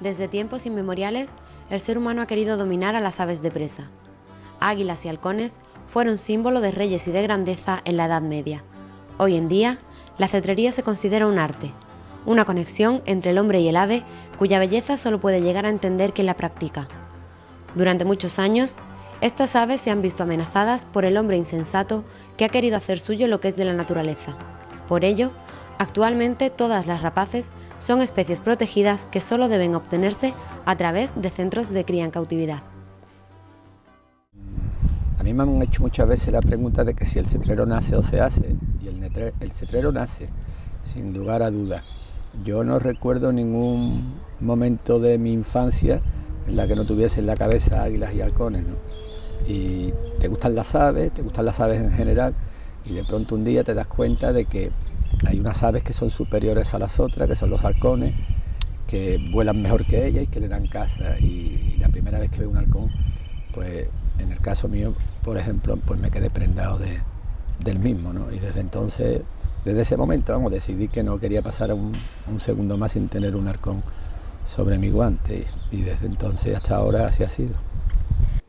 Desde tiempos inmemoriales, el ser humano ha querido dominar a las aves de presa. Águilas y halcones fueron símbolo de reyes y de grandeza en la Edad Media. Hoy en día, la cetrería se considera un arte, una conexión entre el hombre y el ave cuya belleza solo puede llegar a entender quien la practica. Durante muchos años, estas aves se han visto amenazadas por el hombre insensato que ha querido hacer suyo lo que es de la naturaleza. Por ello, actualmente todas las rapaces son especies protegidas que solo deben obtenerse a través de centros de cría en cautividad. A mí me han hecho muchas veces la pregunta de que si el cetrero nace o se hace, y el cetrero nace, sin lugar a dudas. Yo no recuerdo ningún momento de mi infancia en la que no tuviese en la cabeza águilas y halcones, ¿no? Y te gustan las aves en general, y de pronto un día te das cuenta de que hay unas aves que son superiores a las otras, que son los halcones, que vuelan mejor que ellas y que le dan caza. Y la primera vez que veo un halcón, pues en el caso mío, por ejemplo, pues me quedé prendado del mismo, ¿no? Y desde entonces, desde ese momento, decidí que no quería pasar un segundo más sin tener un halcón sobre mi guante, y desde entonces hasta ahora así ha sido.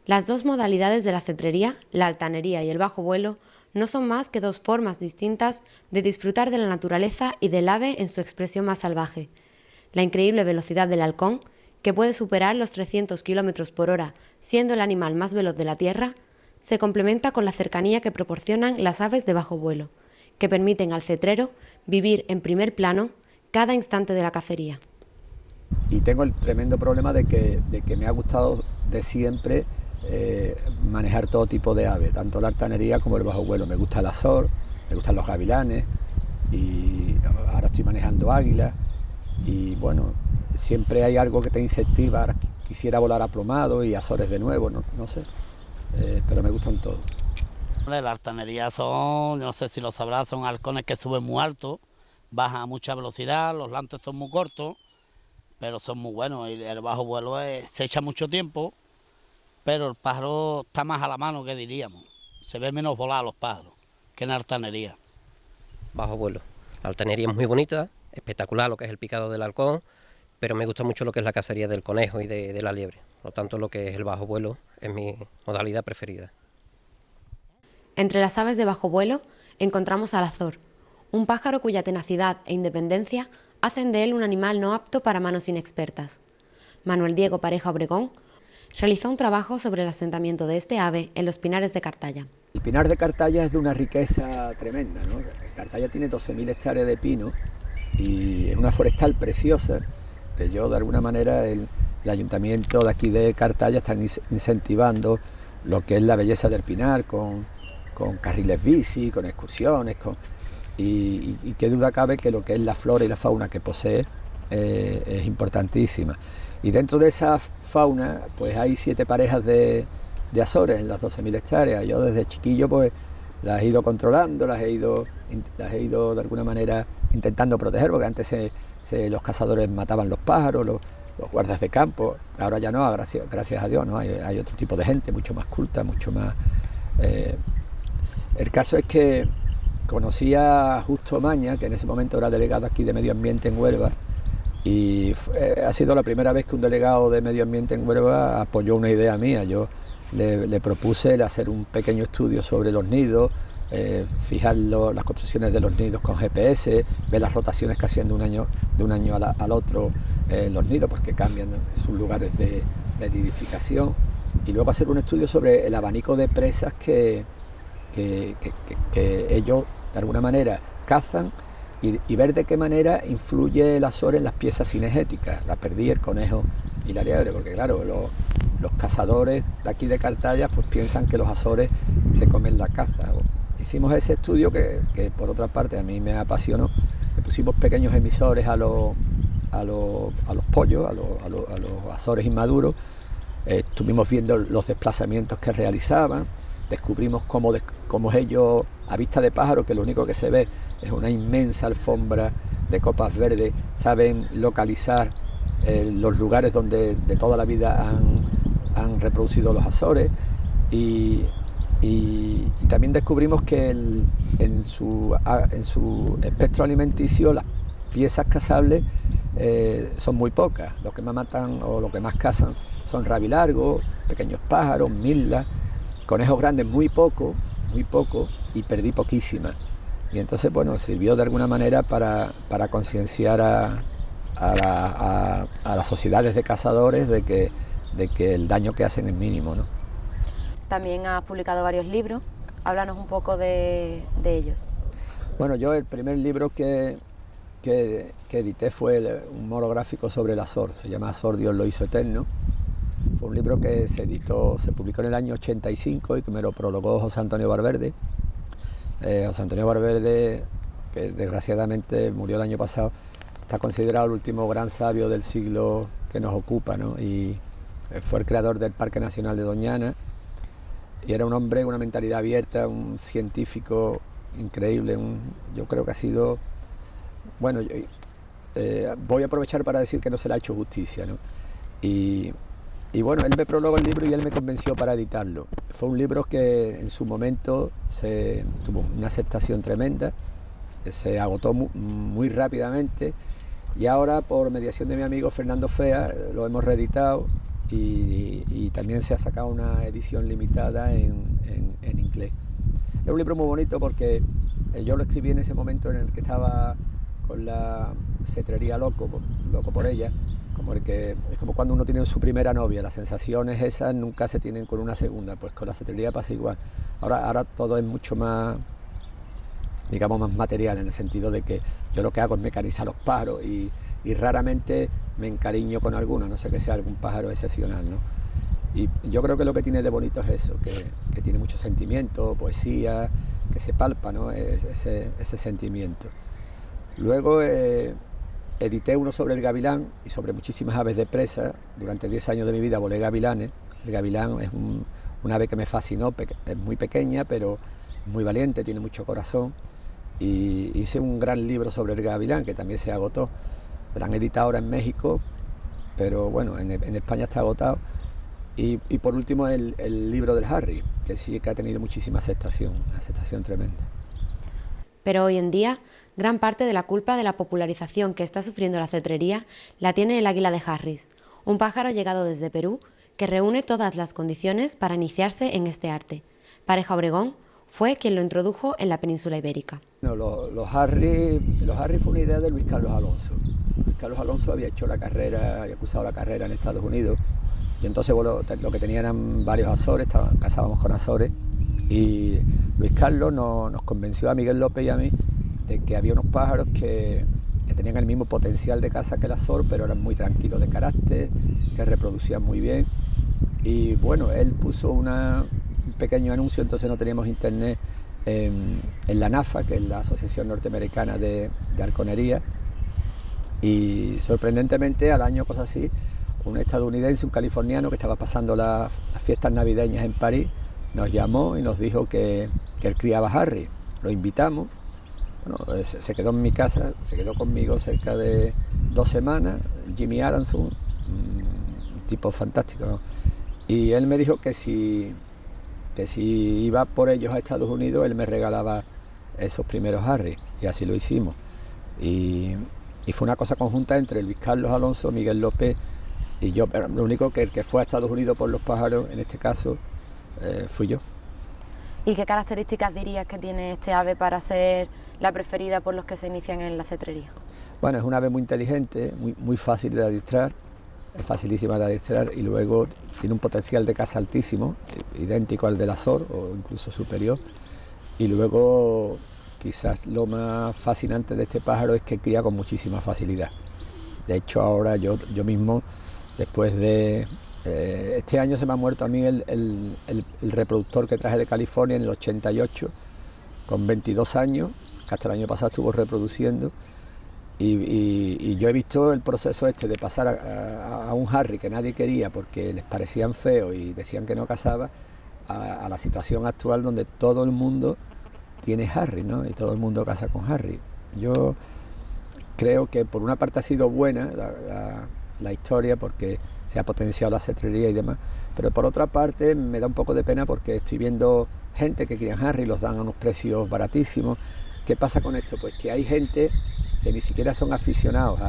Las dos modalidades de la cetrería, la altanería y el bajo vuelo, no son más que dos formas distintas de disfrutar de la naturaleza y del ave en su expresión más salvaje. La increíble velocidad del halcón, que puede superar los 300 km por hora, siendo el animal más veloz de la Tierra, se complementa con la cercanía que proporcionan las aves de bajo vuelo, que permiten al cetrero vivir en primer plano cada instante de la cacería. Y tengo el tremendo problema de que me ha gustado de siempre manejar todo tipo de aves, tanto la altanería como el bajo vuelo. Me gusta el azor, me gustan los gavilanes, y ahora estoy manejando águilas, y bueno, siempre hay algo que te incentiva. Ahora quisiera volar a plomado y azores de nuevo, no sé, pero me gustan todos. La altanería son, no sé si lo sabrás, son halcones que suben muy alto, bajan a mucha velocidad, los lances son muy cortos, pero son muy buenos. Y el bajo vuelo se echa mucho tiempo, pero el pájaro está más a la mano, que diríamos. Se ve menos volar a los pájaros que en la altanería. Bajo vuelo. La altanería es muy bonita, espectacular lo que es el picado del halcón, pero me gusta mucho lo que es la cacería del conejo y de la liebre. Por lo tanto, lo que es el bajo vuelo es mi modalidad preferida. Entre las aves de bajo vuelo encontramos al azor, un pájaro cuya tenacidad e independencia hacen de él un animal no apto para manos inexpertas. Manuel Diego Pareja Obregón realizó un trabajo sobre el asentamiento de este ave en los pinares de Cartaya. El pinar de Cartaya es de una riqueza tremenda, ¿no? Cartaya tiene 12.000 hectáreas de pino y es una forestal preciosa, que yo de alguna manera el ayuntamiento de aquí de Cartaya están incentivando lo que es la belleza del pinar con carriles bici, con excursiones, y qué duda cabe que lo que es la flora y la fauna que posee es importantísima. Y dentro de esa fauna pues hay 7 parejas de azores en las 12.000 hectáreas. Yo desde chiquillo pues las he ido controlando, las he ido de alguna manera intentando proteger, porque antes los cazadores mataban los pájaros, los guardas de campo. Ahora ya no, gracias a Dios, ¿no? Hay otro tipo de gente mucho más culta, mucho más... El caso es que conocí a Justo Maña, que en ese momento era delegado aquí de Medio Ambiente en Huelva, y ha sido la primera vez que un delegado de Medio Ambiente en Huelva apoyó una idea mía. Yo le propuse el hacer un pequeño estudio sobre los nidos, fijar las construcciones de los nidos con GPS, ver las rotaciones que hacían de un año al otro los nidos, porque cambian sus lugares de nidificación, y luego hacer un estudio sobre el abanico de presas que ellos de alguna manera cazan, y ver de qué manera influye el azor en las piezas cinegéticas, la perdiz, el conejo y la liebre, porque claro, los cazadores de aquí de Cartaya pues piensan que los azores se comen la caza. Hicimos ese estudio que por otra parte a mí me apasionó. Le pusimos pequeños emisores a los pollos, a los azores inmaduros. Estuvimos viendo los desplazamientos que realizaban, descubrimos cómo ellos, a vista de pájaro, que lo único que se ve es una inmensa alfombra de copas verdes, saben localizar los lugares donde de toda la vida han reproducido los azores, y también descubrimos que en su espectro alimenticio las piezas cazables son muy pocas. Lo que más matan o lo que más cazan son rabilargos, pequeños pájaros, mirlas, conejos grandes muy poco, y perdí poquísimas. Y entonces, bueno, sirvió de alguna manera para concienciar a las sociedades de cazadores de que el daño que hacen es mínimo, ¿no? También has publicado varios libros, háblanos un poco de ellos. Bueno, yo el primer libro que edité fue un monográfico sobre el Azor, se llama Azor, Dios lo hizo eterno. Fue un libro que se publicó en el año 85 y que me lo prologó José Antonio Valverde. José Antonio Valverde, que desgraciadamente murió el año pasado, está considerado el último gran sabio del siglo que nos ocupa, ¿no? Y fue el creador del Parque Nacional de Doñana y era un hombre con una mentalidad abierta, un científico increíble. Yo creo que ha sido, bueno, voy a aprovechar para decir que no se le ha hecho justicia, ¿no? Y bueno, él me prologó el libro y él me convenció para editarlo. Fue un libro que en su momento tuvo una aceptación tremenda, se agotó muy rápidamente, y ahora por mediación de mi amigo Fernando Fea lo hemos reeditado y también se ha sacado una edición limitada en inglés. Es un libro muy bonito porque yo lo escribí en ese momento en el que estaba con la cetrería loco por ella, es como cuando uno tiene su primera novia, las sensaciones esas nunca se tienen con una segunda, pues con la cetrería pasa igual. Ahora todo es mucho más, digamos, más material, en el sentido de que yo lo que hago es mecanizar los pájaros y raramente me encariño con alguno, a no sé que sea algún pájaro excepcional, ¿no? Y yo creo que lo que tiene de bonito es eso, que tiene mucho sentimiento, poesía, que se palpa, ¿no? Ese sentimiento. Luego edité uno sobre el gavilán y sobre muchísimas aves de presa. Durante 10 años de mi vida volé gavilanes. El gavilán es un ave que me fascinó, es muy pequeña, pero muy valiente, tiene mucho corazón. Y hice un gran libro sobre el gavilán, que también se agotó. Lo han editado ahora en México, pero bueno, en España está agotado. Y por último el libro del Harry, que sí que ha tenido muchísima aceptación, una aceptación tremenda. Pero hoy en día, gran parte de la culpa de la popularización que está sufriendo la cetrería la tiene el águila de Harris, un pájaro llegado desde Perú que reúne todas las condiciones para iniciarse en este arte. Pareja Obregón fue quien lo introdujo en la península ibérica. No, los Harris fue una idea de Luis Carlos Alonso. Luis Carlos Alonso había cursado la carrera en Estados Unidos, y entonces bueno, lo que tenía eran varios Azores, cazábamos con Azores, y Luis Carlos nos convenció a Miguel López y a mí de que había unos pájaros que tenían el mismo potencial de caza que el Azor, pero eran muy tranquilos de carácter, que reproducían muy bien. Y bueno, él puso un pequeño anuncio, entonces no teníamos internet, en la NAFA, que es la Asociación Norteamericana de Halconería, y sorprendentemente al año, cosa así, un estadounidense, un californiano que estaba pasando las fiestas navideñas en París, nos llamó y nos dijo que él criaba Harry. Lo invitamos, bueno, se quedó en mi casa, se quedó conmigo cerca de 2 semanas, Jimmy Adamson, un tipo fantástico, ¿no? Y él me dijo que si iba por ellos a Estados Unidos, él me regalaba esos primeros Harry, y así lo hicimos. Y fue una cosa conjunta entre Luis Carlos Alonso, Miguel López y yo, pero lo único que el que fue a Estados Unidos por los pájaros, en este caso, fui yo. ¿Y qué características dirías que tiene este ave para ser la preferida por los que se inician en la cetrería? Bueno, es un ave muy inteligente, muy fácil de adiestrar, es facilísima de adiestrar, y luego tiene un potencial de caza altísimo, idéntico al del Azor o incluso superior. Y luego quizás lo más fascinante de este pájaro es que cría con muchísima facilidad. De hecho ahora yo mismo, después de... este año se me ha muerto a mí el reproductor que traje de California en el 88, con 22 años, que hasta el año pasado estuvo reproduciendo. Y yo he visto el proceso de pasar a un Harry que nadie quería porque les parecían feos y decían que no cazaba, a la situación actual donde todo el mundo tiene Harry, ¿no? Y todo el mundo caza con Harry. Yo creo que por una parte ha sido buena la historia porque se ha potenciado la cetrería y demás, pero por otra parte me da un poco de pena porque estoy viendo gente que crían Harry y los dan a unos precios baratísimos. ¿Qué pasa con esto? Pues que hay gente que ni siquiera son aficionados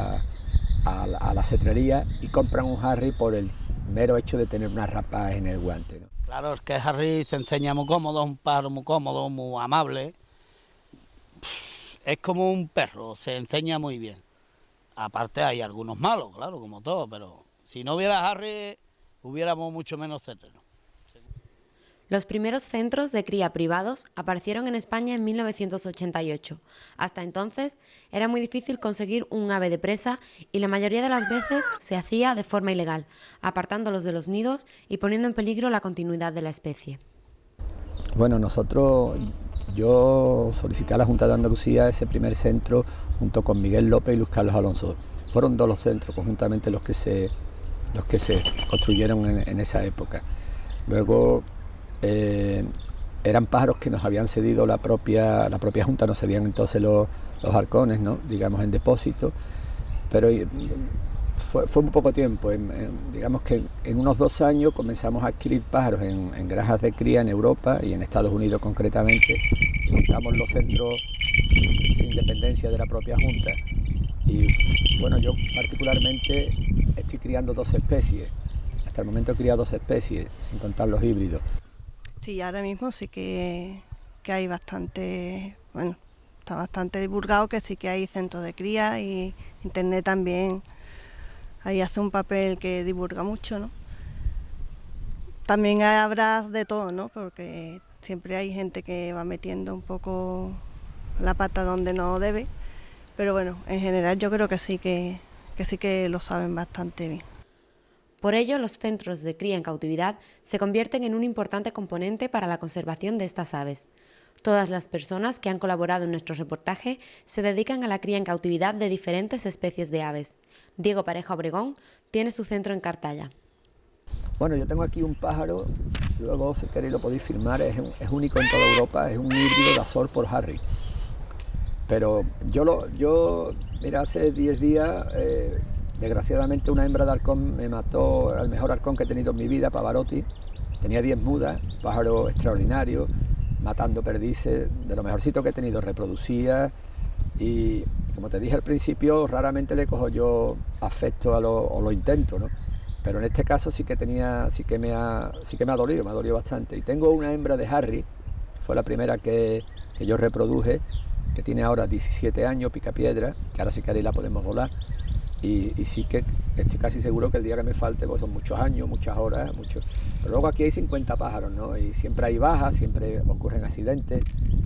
a la cetrería y compran un Harry por el mero hecho de tener una rapa en el guante, ¿no? Claro, es que Harry se enseña muy cómodo, un pájaro muy cómodo, muy amable. Es como un perro, se enseña muy bien. Aparte hay algunos malos, claro, como todo, pero si no hubiera Harry, hubiéramos mucho menos cetreros. Los primeros centros de cría privados aparecieron en España en 1988. Hasta entonces era muy difícil conseguir un ave de presa y la mayoría de las veces se hacía de forma ilegal, apartándolos de los nidos y poniendo en peligro la continuidad de la especie. Bueno, yo solicité a la Junta de Andalucía ese primer centro junto con Miguel López y Luis Carlos Alonso. Fueron dos los centros conjuntamente los que se construyeron en esa época. Luego eran pájaros que nos habían cedido la propia Junta, nos cedían entonces los halcones, ¿no? Digamos en depósito, pero fue muy poco tiempo, digamos que en unos 2 años comenzamos a adquirir pájaros en granjas de cría en Europa y en Estados Unidos concretamente, y montamos los centros sin dependencia de la propia Junta. Y bueno, yo particularmente estoy criando 2 especies, hasta el momento he criado 2 especies, sin contar los híbridos. Sí, ahora mismo sí que hay bastante, bueno, está bastante divulgado que sí que hay centros de cría y internet también, ahí hace un papel que divulga mucho, ¿no? También habrá de todo, ¿no? Porque siempre hay gente que va metiendo un poco la pata donde no debe, pero bueno, en general yo creo que sí que lo saben bastante bien. Por ello, los centros de cría en cautividad se convierten en un importante componente para la conservación de estas aves. Todas las personas que han colaborado en nuestro reportaje se dedican a la cría en cautividad de diferentes especies de aves. Diego Pareja Obregón tiene su centro en Cartaya. Bueno, yo tengo aquí un pájaro, luego si queréis lo podéis firmar, es único en toda Europa, es un híbrido de Azor por Harry. Pero mira, hace 10 días, desgraciadamente una hembra de halcón me mató al mejor halcón que he tenido en mi vida, Pavarotti. Tenía 10 mudas, pájaro extraordinario, matando perdices, de lo mejorcito que he tenido, reproducía y como te dije al principio, raramente le cojo yo afecto o lo intento, ¿no? Pero en este caso sí que me ha dolido bastante. Y tengo una hembra de Harry, fue la primera que yo reproduje, que tiene ahora 17 años, picapiedra, que ahora si queréis la podemos volar. Y sí que estoy casi seguro que el día que me falte, pues son muchos años, muchas horas, Pero luego aquí hay 50 pájaros, ¿no? Y siempre hay bajas, siempre ocurren accidentes.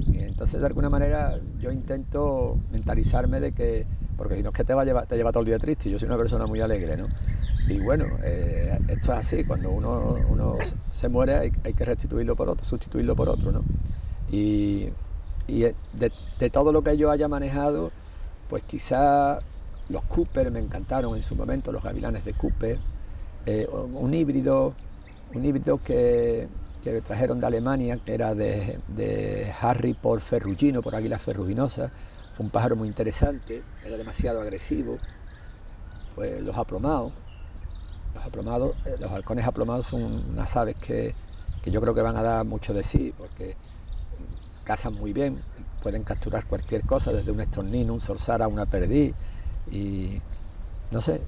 Y entonces, de alguna manera, yo intento mentalizarme de que, porque si no es que te lleva todo el día triste. Yo soy una persona muy alegre, ¿no? Y bueno, esto es así, cuando uno se muere hay que sustituirlo por otro, ¿no? Y de todo lo que yo haya manejado, pues quizá los Cooper me encantaron en su momento, los gavilanes de Cooper, un híbrido que trajeron de Alemania, que era de Harry por Ferrugino, por águila ferruginosa. Fue un pájaro muy interesante, era demasiado agresivo. Pues los halcones aplomados son unas aves que yo creo que van a dar mucho de sí, porque cazan muy bien, pueden capturar cualquier cosa, desde un estornino, un zorzal a una perdiz, y no sé,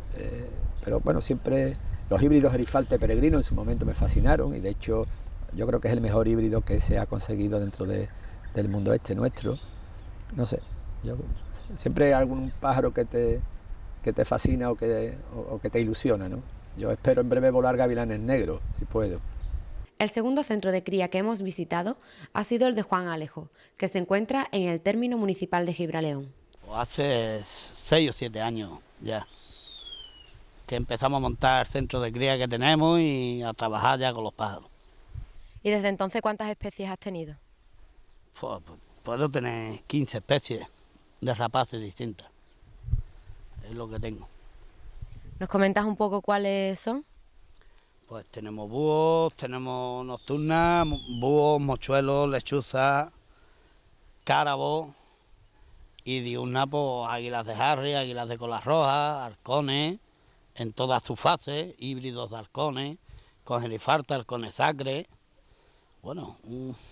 pero bueno, siempre los híbridos Gerifalte peregrino en su momento me fascinaron, y de hecho yo creo que es el mejor híbrido que se ha conseguido dentro del mundo este nuestro. No sé, siempre hay algún pájaro que te fascina o que te ilusiona, ¿no? Yo espero en breve volar gavilanes negros, si puedo. El segundo centro de cría que hemos visitado ha sido el de Juan Alejo, que se encuentra en el término municipal de Gibraleón. Pues hace 6 o 7 años ya que empezamos a montar el centro de cría que tenemos y a trabajar ya con los pájaros. ¿Y desde entonces cuántas especies has tenido? Pues, puedo tener 15 especies de rapaces distintas, es lo que tengo. ¿Nos comentas un poco cuáles son? Pues tenemos búhos, tenemos nocturnas, búhos, mochuelos, lechuzas, cárabos y diurnas, pues águilas de Harry, águilas de colas rojas, halcones, en todas sus fases, híbridos de halcones, con gerifalte, halcones sacre, bueno,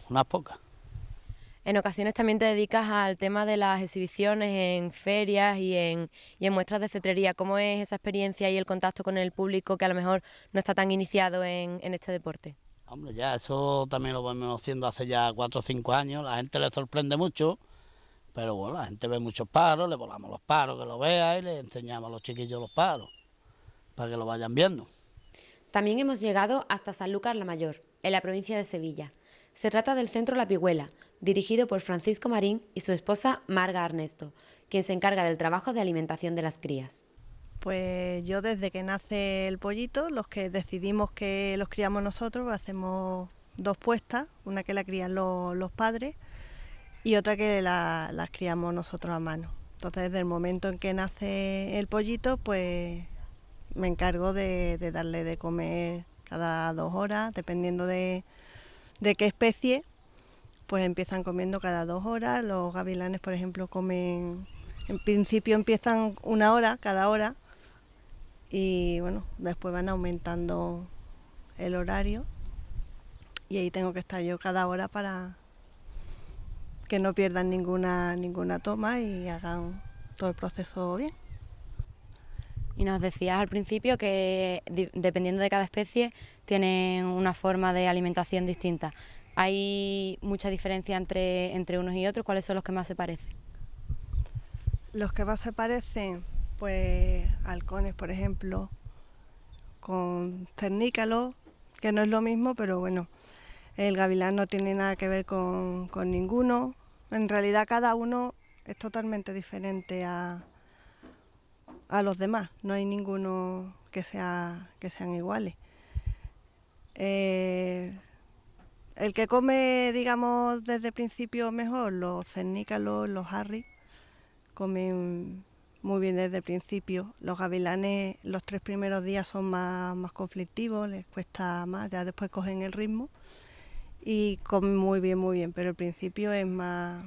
unas pocas. En ocasiones también te dedicas al tema de las exhibiciones en ferias y en muestras de cetrería. ¿Cómo es esa experiencia y el contacto con el público que a lo mejor no está tan iniciado en este deporte? Hombre, ya eso también lo vamos haciendo hace ya 4 o 5 años, la gente le sorprende mucho, pero bueno, la gente ve muchos paros, le volamos los paros, que lo vea, y le enseñamos a los chiquillos los paros, para que lo vayan viendo. También hemos llegado hasta Sanlúcar la Mayor, en la provincia de Sevilla. Se trata del Centro La Pigüela, dirigido por Francisco Marín y su esposa Marga Arnesto, quien se encarga del trabajo de alimentación de las crías. Pues yo desde que nace el pollito, los que decidimos que los criamos nosotros, hacemos 2 puestas, una que la crían los padres y otra que las criamos nosotros a mano. Entonces desde el momento en que nace el pollito, pues me encargo de darle de comer cada 2 horas, dependiendo de qué especie, pues empiezan comiendo cada 2 horas. Los gavilanes, por ejemplo, comen, en principio empiezan 1 hora cada hora, y bueno, después van aumentando el horario y ahí tengo que estar yo cada hora para que no pierdan ninguna toma y hagan todo el proceso bien. Y nos decías al principio que dependiendo de cada especie tienen una forma de alimentación distinta. ¿Hay mucha diferencia entre unos y otros? ¿Cuáles son los que más se parecen? Los que más se parecen, pues halcones, por ejemplo, con cernícalos, que no es lo mismo, pero bueno, el gavilán no tiene nada que ver con ninguno. En realidad cada uno es totalmente diferente a los demás, no hay ninguno que sean iguales. El que come, digamos, desde el principio mejor, los cernícalos, los harris, comen muy bien desde el principio. Los gavilanes los 3 primeros días son más conflictivos, les cuesta más, ya después cogen el ritmo y comen muy bien, pero al principio es más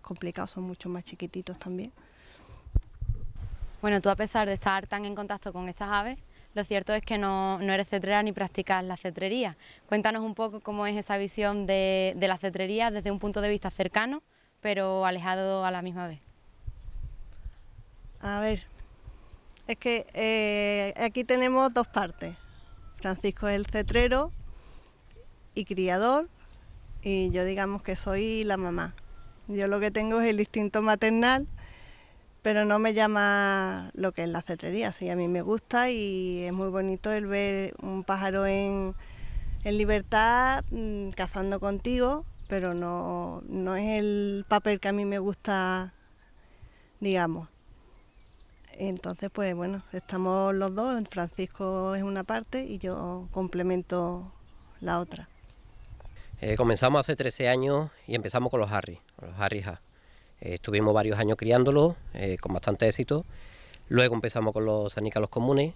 complicado, son mucho más chiquititos también. Bueno, tú a pesar de estar tan en contacto con estas aves, lo cierto es que no eres cetrera ni practicas la cetrería. Cuéntanos un poco cómo es esa visión de la cetrería desde un punto de vista cercano, pero alejado a la misma vez. A ver, es que aquí tenemos 2 partes. Francisco es el cetrero y criador, y yo digamos que soy la mamá. Yo lo que tengo es el instinto maternal, pero no me llama lo que es la cetrería. Sí, a mí me gusta y es muy bonito el ver un pájaro en libertad, cazando contigo, pero no es el papel que a mí me gusta, digamos. Entonces, pues bueno, estamos los dos, Francisco es una parte y yo complemento la otra. Comenzamos hace 13 años y empezamos con los harris A. Estuvimos varios años criándolos con bastante éxito. Luego empezamos con los cernícalos comunes,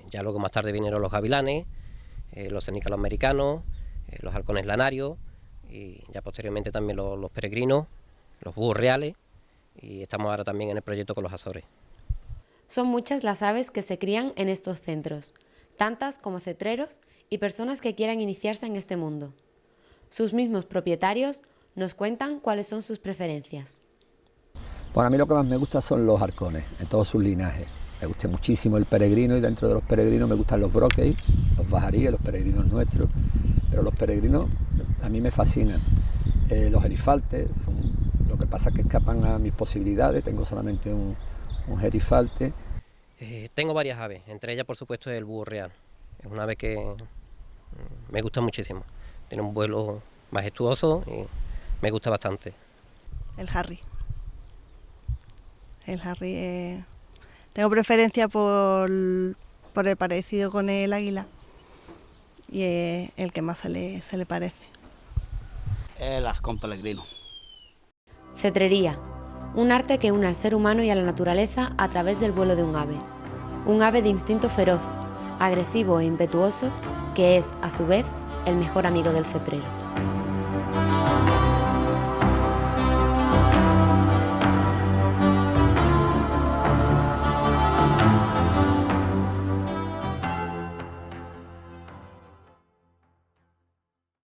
ya luego más tarde vinieron los gavilanes, los cernícalos americanos, los halcones lanarios y ya posteriormente también los peregrinos, los búhos reales, y estamos ahora también en el proyecto con los Azores. Son muchas las aves que se crían en estos centros, tantas como cetreros y personas que quieran iniciarse en este mundo. Sus mismos propietarios nos cuentan cuáles son sus preferencias. Bueno, a mí lo que más me gusta son los halcones, en todos sus linajes. Me gusta muchísimo el peregrino y dentro de los peregrinos me gustan los broqueis, los bajaríes, los peregrinos nuestros. Pero los peregrinos a mí me fascinan. Los gerifaltes, lo que pasa es que escapan a mis posibilidades, tengo solamente un gerifalte. Tengo varias aves, entre ellas por supuesto el búho real. Es una ave que me gusta muchísimo. Tiene un vuelo majestuoso y me gusta bastante. El harry. Tengo preferencia por el parecido con el águila y es el que más se le parece. El halcón peregrino. Cetrería, un arte que une al ser humano y a la naturaleza a través del vuelo de un ave. Un ave de instinto feroz, agresivo e impetuoso, que es, a su vez, el mejor amigo del cetrero.